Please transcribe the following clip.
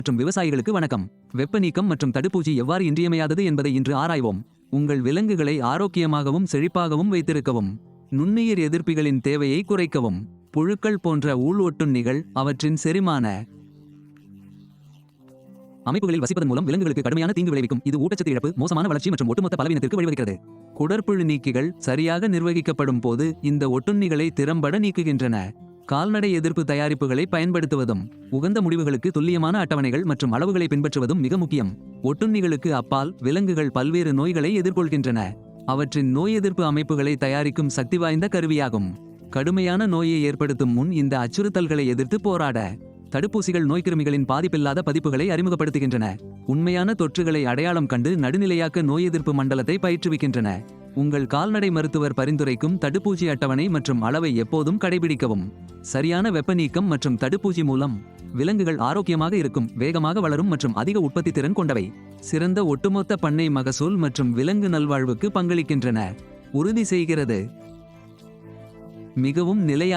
மற்றும் விவசாயிகளுக்கு வணக்கம். வெப்ப நீக்கம் மற்றும் தடுப்பூசி எவ்வாறு இன்றியமையாதது என்பதை இன்று ஆராய்வோம். உங்கள் விலங்குகளை ஆரோக்கியமாகவும் செழிப்பாகவும் வைத்திருக்கவும், நுண்ணுயிர் எதிர்ப்பிகளின் தேவையை குறைக்கவும், புழுக்கள் போன்ற ஊழ் ஒட்டுண்ணிகள் அவற்றின் செரிமான அமைப்புகளில் வசிப்பதன் மூலம் விலங்குகளுக்கு கடுமையான தீங்கு விளைவிக்கும். இது ஊட்டச்சத்து இழப்பு, மோசமான வளர்ச்சி மற்றும் ஒட்டுமொத்த பலவீனத்திற்கு வழிவகுக்கிறது. குடற்புழு நீக்கிகள் சரியாக நிர்வகிக்கப்படும் போது இந்த ஒட்டுண்ணிகளை திறம்பட நீக்குகின்றன. கால்நடை எதிர்ப்பு தயாரிப்புகளை பயன்படுத்துவதும் உகந்த முடிவுகளுக்கு துல்லியமான அட்டவணைகள் மற்றும் அளவுகளை பின்பற்றுவதும் மிக முக்கியம். ஒட்டுண்ணிகளுக்கு அப்பால் விலங்குகள் பல்வேறு நோய்களை எதிர்கொள்கின்றன. அவற்றின் நோய் எதிர்ப்பு அமைப்புகளை தயாரிக்கும் சக்தி வாய்ந்த கருவியாகும். கடுமையான நோயை ஏற்படுத்தும் முன் இந்த அச்சுறுத்தல்களை எதிர்த்து போராட தடுப்பூசிகள் நோய்க்கிருமிகளின் பாதிப்பில்லாத பதிப்புகளை அறிமுகப்படுத்துகின்றன. உண்மையான தொற்றுகளை அடையாளம் கண்டு நடுநிலையாக்க நோய் எதிர்ப்பு மண்டலத்தை பயிற்றுவிக்கின்றன. உங்கள் கால்நடை மருத்துவர் பரிந்துரைக்கும் தடுப்பூசி அட்டவணை மற்றும் அளவை எப்போதும் கடைபிடிக்கவும். சரியான வெப்ப நீக்கம் மற்றும் தடுப்பூசி மூலம் விலங்குகள் ஆரோக்கியமாக இருக்கும், வேகமாக வளரும் மற்றும் அதிக உற்பத்தி திறன் கொண்டவை. சிறந்த ஒட்டுமொத்த பண்ணை மகசூல் மற்றும் விலங்கு நல்வாழ்வுக்கு பங்களிக்கின்றன. உறுதி செய்கிறது. மிகவும் நிலையான